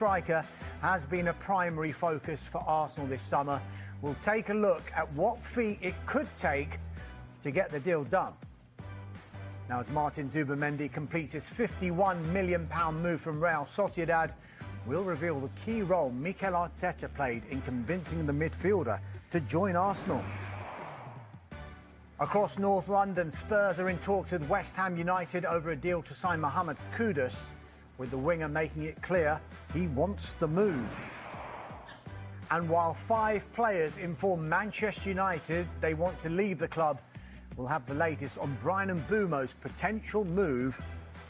Striker has been a primary focus for Arsenal this summer. We'll take a look at what fee it could take to get the deal done. Now, as Martin Zubimendi completes his £51 million move from Real Sociedad, we'll reveal the key role Mikel Arteta played in convincing the midfielder to join Arsenal. Across North London, Spurs are in talks with West Ham United over a deal to sign Mohamed Kudus, with the winger making it clear he wants the move. And while 5 players inform Manchester United they want to leave the club, we'll have the latest on Bryan Mbeumo's potential move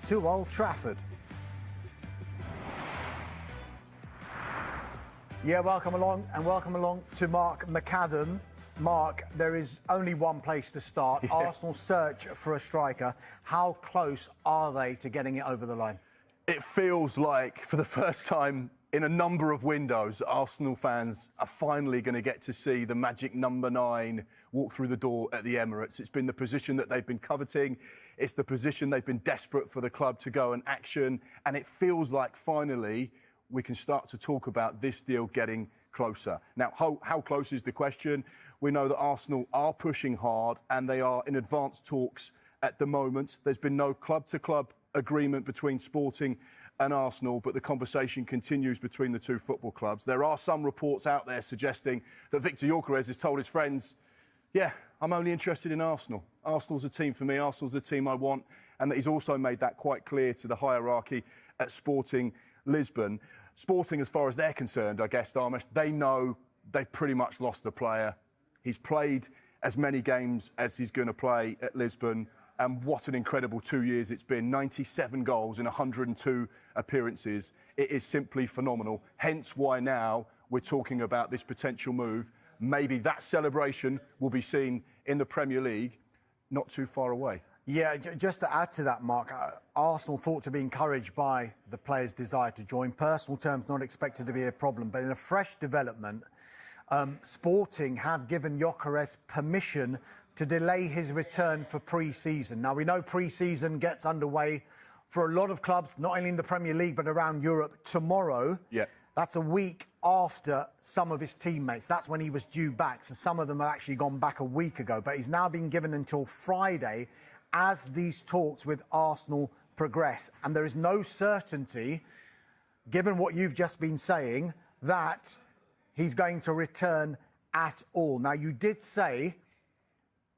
to Old Trafford. Yeah, welcome along to Mark McAdam. Mark, there is only one place to start. Yeah. Arsenal's search for a striker. How close are they to getting it over the line? It feels like, for the first time in a number of windows, Arsenal fans are finally going to get to see the magic number 9 walk through the door at the Emirates. It's been the position that they've been coveting. It's the position they've been desperate for the club to go and action. And it feels like, finally, we can start to talk about this deal getting closer. Now, how close is the question? We know that Arsenal are pushing hard and they are in advanced talks at the moment. There's been no club-to-club agreement between Sporting and Arsenal, but the conversation continues between the two football clubs. There are some reports out there suggesting that Victor Gyokeres has told his friends, yeah, I'm only interested in Arsenal. Arsenal's a team for me, Arsenal's a team I want, and that he's also made that quite clear to the hierarchy at Sporting Lisbon. Sporting, as far as they're concerned, I guess, Dharmesh, they know they've pretty much lost the player. He's played as many games as he's going to play at Lisbon. And what an incredible 2 years it's been. 97 goals in 102 appearances. It is simply phenomenal. Hence why now we're talking about this potential move. Maybe that celebration will be seen in the Premier League not too far away. Yeah, just to add to that, Mark, Arsenal thought to be encouraged by the player's desire to join. Personal terms not expected to be a problem, but in a fresh development, Sporting have given Gyokeres permission to delay his return for pre-season. Now, we know pre-season gets underway for a lot of clubs, not only in the Premier League, but around Europe tomorrow. Yeah. That's a week after some of his teammates. That's when he was due back. So some of them have actually gone back a week ago. But he's now been given until Friday as these talks with Arsenal progress. And there is no certainty, given what you've just been saying, that he's going to return at all. Now, you did say,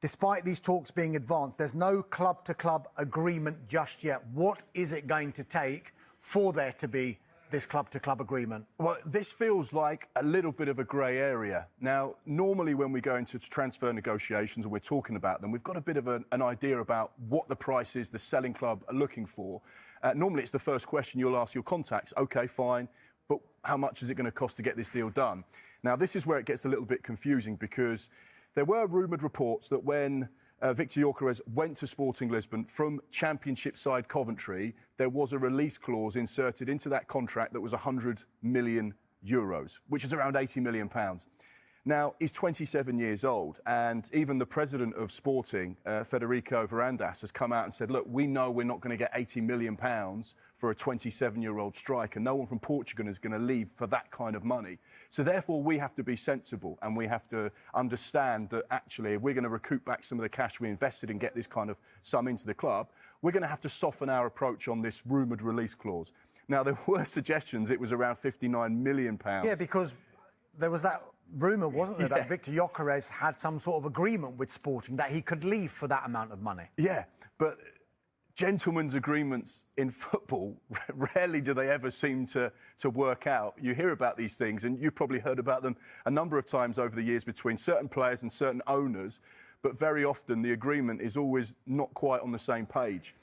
despite these talks being advanced, there's no club-to-club agreement just yet. What is it going to take for there to be this club-to-club agreement? Well, this feels like a little bit of a grey area. Now, normally when we go into transfer negotiations and we're talking about them, we've got a bit of an idea about what the price is the selling club are looking for. Normally it's the first question you'll ask your contacts. OK, fine, but how much is it going to cost to get this deal done? Now, this is where it gets a little bit confusing, because there were rumoured reports that when Victor Gyokeres went to Sporting Lisbon from Championship side Coventry, there was a release clause inserted into that contract that was €100 million, which is around £80 million. Now, he's 27 years old, and even the president of Sporting, Federico Varandas, has come out and said, look, we know we're not going to get £80 million for a 27-year-old striker. No one from Portugal is going to leave for that kind of money. So therefore, we have to be sensible, and we have to understand that actually, if we're going to recoup back some of the cash we invested and get this kind of sum into the club, we're going to have to soften our approach on this rumoured release clause. Now, there were suggestions it was around £59 million. Yeah, because there was that rumour, wasn't there, that Victor Gyokeres had some sort of agreement with Sporting that he could leave for that amount of money. Yeah, but gentlemen's agreements in football, rarely do they ever seem to work out. You hear about these things, and you've probably heard about them a number of times over the years between certain players and certain owners, but very often the agreement is always not quite on the same page.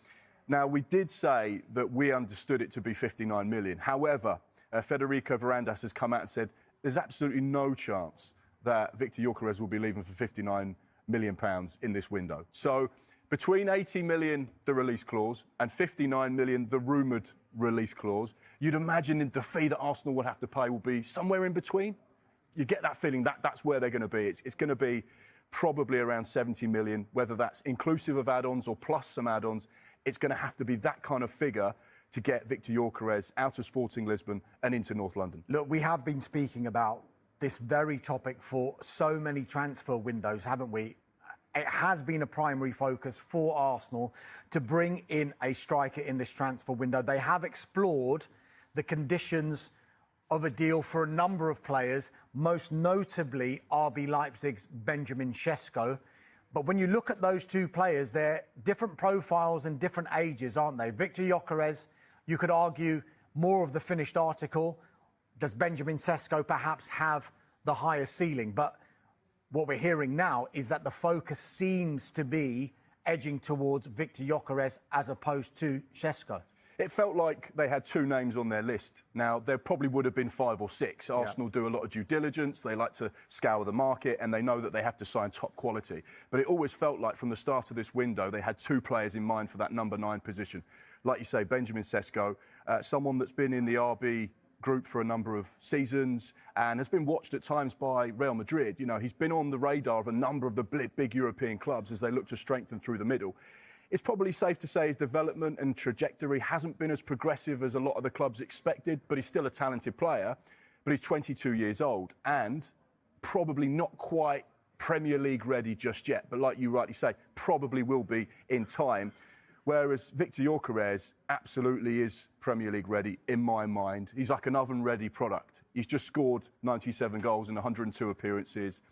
Now, we did say that we understood it to be £59 million. However, Federico Varandas has come out and said there's absolutely no chance that Victor Gyokeres will be leaving for £59 million in this window. So between £80 million, the release clause, and £59 million, the rumoured release clause, you'd imagine the fee that Arsenal would have to pay will be somewhere in between. You get that feeling that that's where they're going to be. It's going to be probably around 70 million, whether that's inclusive of add-ons or plus some add-ons. It's going to have to be that kind of figure to get Victor Gyokeres out of Sporting Lisbon and into North London? Look, we have been speaking about this very topic for so many transfer windows, haven't we? It has been a primary focus for Arsenal to bring in a striker in this transfer window. They have explored the conditions of a deal for a number of players, most notably RB Leipzig's Benjamin Sesko. But when you look at those two players, they're different profiles and different ages, aren't they? Victor Gyokeres, you could argue, more of the finished article. Does Benjamin Sesko perhaps have the higher ceiling? But what we're hearing now is that the focus seems to be edging towards Victor Gyokeres as opposed to Sesko. It felt like they had two names on their list. Now, there probably would have been 5 or 6. Arsenal do a lot of due diligence. They like to scour the market, and they know that they have to sign top quality. But it always felt like from the start of this window, they had 2 players in mind for that number 9 position. Like you say, Benjamin Sesko, someone that's been in the RB group for a number of seasons and has been watched at times by Real Madrid. You know, he's been on the radar of a number of the big European clubs as they look to strengthen through the middle. It's probably safe to say his development and trajectory hasn't been as progressive as a lot of the clubs expected, but he's still a talented player. But he's 22 years old and probably not quite Premier League ready just yet. But like you rightly say, probably will be in time. Whereas Victor Gyokeres absolutely is Premier League ready in my mind. He's like an oven-ready product. He's just scored 97 goals in 102 appearances.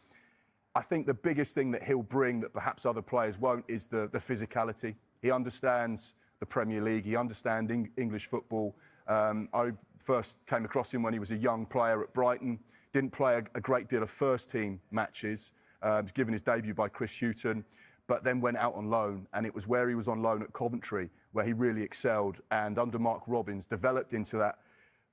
I think the biggest thing that he'll bring that perhaps other players won't is the physicality. He understands the Premier League. He understands English football. I first came across him when he was a young player at Brighton. Didn't play a great deal of first-team matches. Was given his debut by Chris Hughton, but then went out on loan. And it was where he was on loan at Coventry where he really excelled. And under Mark Robins, developed into that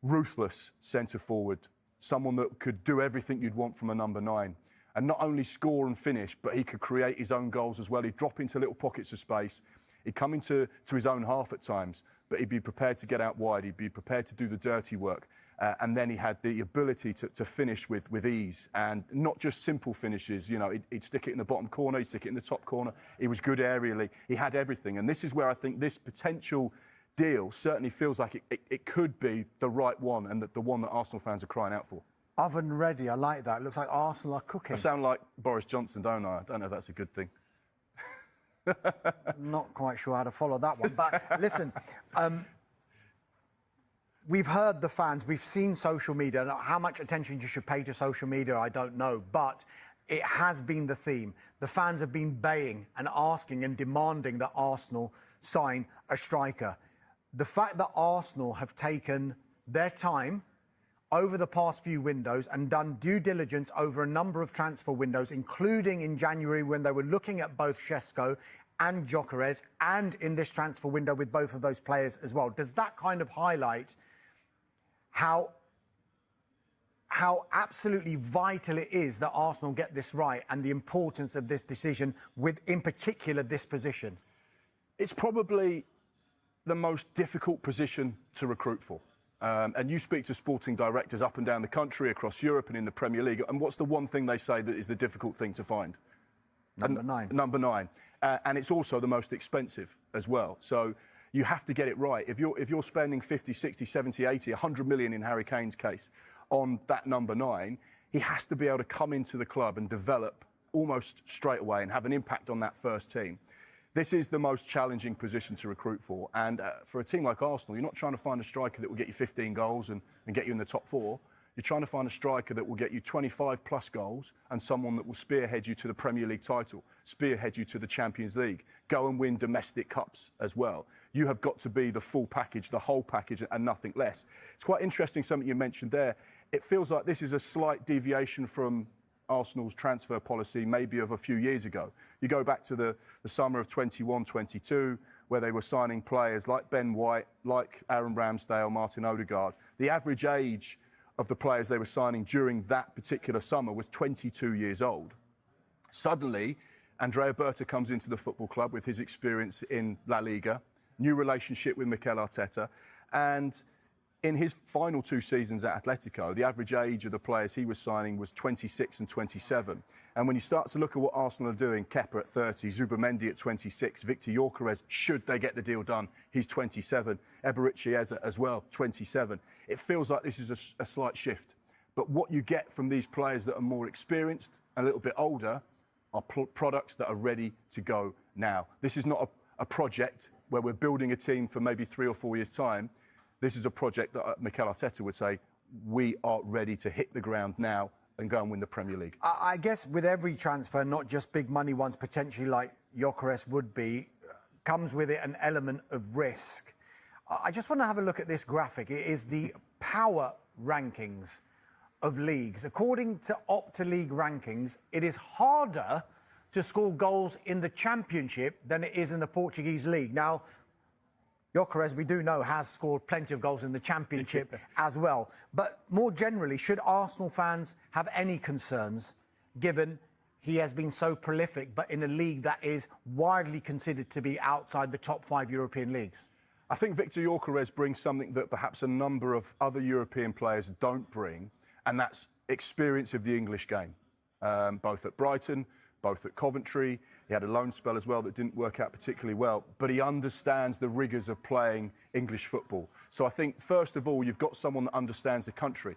ruthless centre-forward, someone that could do everything you'd want from a number 9. And not only score and finish, but he could create his own goals as well. He'd drop into little pockets of space. He'd come into his own half at times, but he'd be prepared to get out wide. He'd be prepared to do the dirty work. And then he had the ability to finish with ease, and not just simple finishes. You know, he'd stick it in the bottom corner, he'd stick it in the top corner. He was good aerially. He had everything. And this is where I think this potential deal certainly feels like it could be the right one, and the one that Arsenal fans are crying out for. Oven ready, I like that. It looks like Arsenal are cooking. I sound like Boris Johnson, don't I? I don't know if that's a good thing. Not quite sure how to follow that one. But listen, we've heard the fans, we've seen social media. How much attention you should pay to social media, I don't know. But it has been the theme. The fans have been baying and asking and demanding that Arsenal sign a striker. The fact that Arsenal have taken their time over the past few windows and done due diligence over a number of transfer windows, including in January when they were looking at both Sesko and Gyokeres, and in this transfer window with both of those players as well. Does that kind of highlight how absolutely vital it is that Arsenal get this right and the importance of this decision with, in particular, this position? It's probably the most difficult position to recruit for. And you speak to sporting directors up and down the country, across Europe and in the Premier League, and what's the one thing they say that is the difficult thing to find? Number 9. Number 9. And it's also the most expensive as well. So you have to get it right. If you're spending 50, 60, 70, 80, 100 million in Harry Kane's case on that number 9, he has to be able to come into the club and develop almost straight away and have an impact on that first team. This is the most challenging position to recruit for. And for a team like Arsenal, you're not trying to find a striker that will get you 15 goals and get you in the top 4. You're trying to find a striker that will get you 25 plus goals and someone that will spearhead you to the Premier League title, spearhead you to the Champions League, go and win domestic cups as well. You have got to be the full package, the whole package, and nothing less. It's quite interesting, something you mentioned there. It feels like this is a slight deviation from Arsenal's transfer policy maybe of a few years ago. You go back to the summer of 21-22, where they were signing players like Ben White, like Aaron Ramsdale, Martin Odegaard. The average age of the players they were signing during that particular summer was 22 years old. Suddenly, Andrea Berta comes into the football club with his experience in La Liga, new relationship with Mikel Arteta, and in his final 2 seasons at Atletico, the average age of the players he was signing was 26 and 27. And when you start to look at what Arsenal are doing, Kepa at 30, zubimendi at 26, Victor Gyokeres, should they get the deal done, he's 27, Eberechi as well, 27. It feels like this is a slight shift. But what you get from these players that are more experienced, a little bit older, are products that are ready to go now. This is not a project where we're building a team for maybe 3 or 4 years' time. This is a project that Mikel Arteta would say, we are ready to hit the ground now and go and win the Premier League. I guess with every transfer, not just big money ones potentially like Gyokeres would be, comes with it an element of risk. I just want to have a look at this graphic. It is the power rankings of leagues. According to Opta League rankings, it is harder to score goals in the Championship than it is in the Portuguese league. Now, Gyokeres, we do know, has scored plenty of goals in the Championship as well. But more generally, should Arsenal fans have any concerns, given he has been so prolific, but in a league that is widely considered to be outside the top 5 European leagues? I think Victor Gyokeres brings something that perhaps a number of other European players don't bring, and that's experience of the English game, both at Brighton, both at Coventry. He had a loan spell as well that didn't work out particularly well, but he understands the rigours of playing English football. So I think, first of all, you've got someone that understands the country.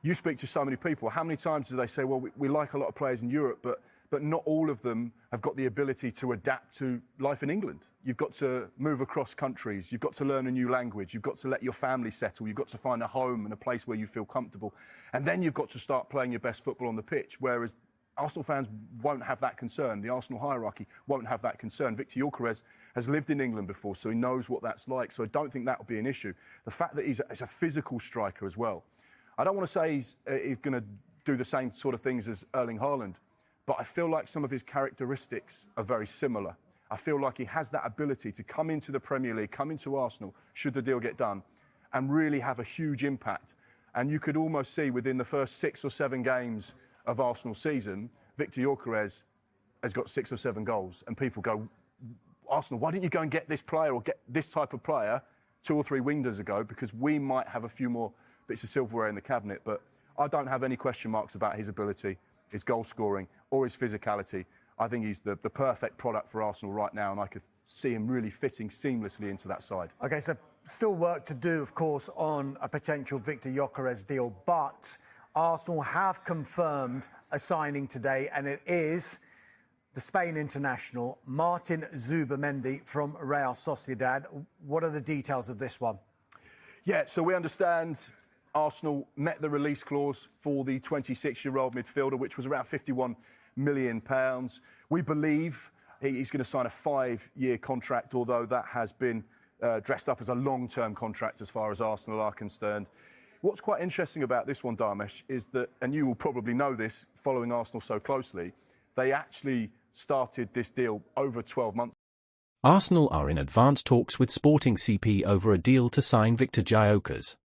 You speak to so many people. How many times do they say, well, we like a lot of players in Europe, but not all of them have got the ability to adapt to life in England. You've got to move across countries. You've got to learn a new language. You've got to let your family settle. You've got to find a home and a place where you feel comfortable. And then you've got to start playing your best football on the pitch, whereas Arsenal fans won't have that concern. The Arsenal hierarchy won't have that concern. Victor Gyokeres has lived in England before, so he knows what that's like. So I don't think that will be an issue. The fact that he's a physical striker as well. I don't want to say he's going to do the same sort of things as Erling Haaland, but I feel like some of his characteristics are very similar. I feel like he has that ability to come into the Premier League, come into Arsenal, should the deal get done, and really have a huge impact. And you could almost see within the first 6 or 7 games of Arsenal's season, Victor Gyokeres has got 6 or 7 goals. And people go, Arsenal, why didn't you go and get this player or get this type of player 2 or 3 winters ago? Because we might have a few more bits of silverware in the cabinet. But I don't have any question marks about his ability, his goal scoring or his physicality. I think he's the perfect product for Arsenal right now, and I could see him really fitting seamlessly into that side. OK, so still work to do, of course, on a potential Victor Gyokeres deal, but Arsenal have confirmed a signing today, and it is the Spain international, Martin Zubimendi from Real Sociedad. What are the details of this one? Yeah, so we understand Arsenal met the release clause for the 26-year-old midfielder, which was around £51 million. We believe he's going to sign a 5-year contract, although that has been dressed up as a long-term contract as far as Arsenal are concerned. What's quite interesting about this one, Dharmesh, is that, and you will probably know this following Arsenal so closely, they actually started this deal over 12 months. Arsenal are in advanced talks with Sporting CP over a deal to sign Victor Gyokeres.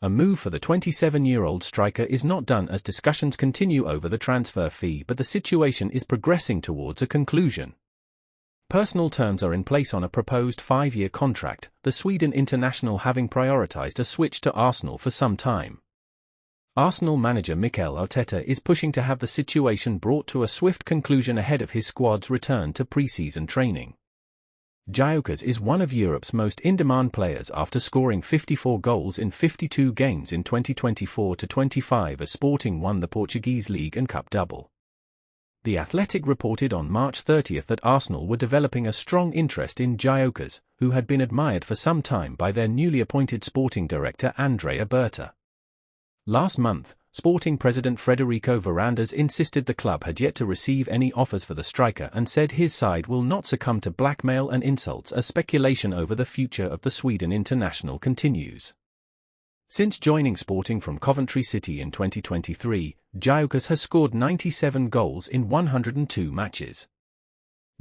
A move for the 27-year-old striker is not done as discussions continue over the transfer fee, but the situation is progressing towards a conclusion. Personal terms are in place on a proposed 5-year contract, the Sweden international having prioritised a switch to Arsenal for some time. Arsenal manager Mikel Arteta is pushing to have the situation brought to a swift conclusion ahead of his squad's return to pre-season training. Gyokeres is one of Europe's most in-demand players after scoring 54 goals in 52 games in 2024-25 as Sporting won the Portuguese League and Cup double. The Athletic reported on March 30 that Arsenal were developing a strong interest in Gyokeres, who had been admired for some time by their newly appointed sporting director Andrea Berta. Last month, Sporting president Federico Varandas insisted the club had yet to receive any offers for the striker and said his side will not succumb to blackmail and insults as speculation over the future of the Sweden international continues. Since joining Sporting from Coventry City in 2023, Gyokeres has scored 97 goals in 102 matches.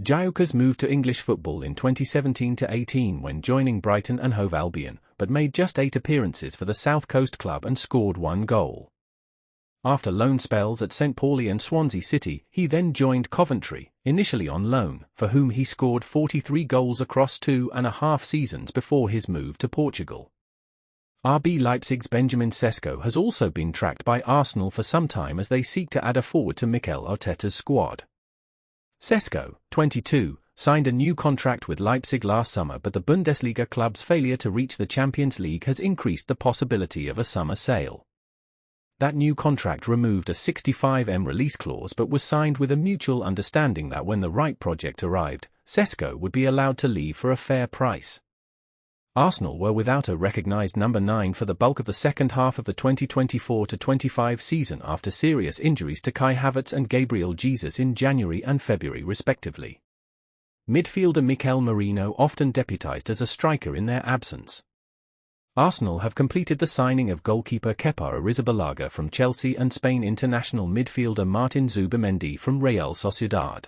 Gyokeres moved to English football in 2017-18 when joining Brighton and Hove Albion, but made just 8 appearances for the South Coast club and scored 1 goal. After loan spells at St Pauli and Swansea City, he then joined Coventry, initially on loan, for whom he scored 43 goals across 2.5 seasons before his move to Portugal. RB Leipzig's Benjamin Sesko has also been tracked by Arsenal for some time as they seek to add a forward to Mikel Arteta's squad. Sesko, 22, signed a new contract with Leipzig last summer, but the Bundesliga club's failure to reach the Champions League has increased the possibility of a summer sale. That new contract removed a 65M release clause but was signed with a mutual understanding that when the right project arrived, Sesko would be allowed to leave for a fair price. Arsenal were without a recognised number 9 for the bulk of the second half of the 2024-25 season after serious injuries to Kai Havertz and Gabriel Jesus in January and February respectively. Midfielder Mikel Merino often deputised as a striker in their absence. Arsenal have completed the signing of goalkeeper Kepa Arrizabalaga from Chelsea and Spain international midfielder Martin Zubimendi from Real Sociedad.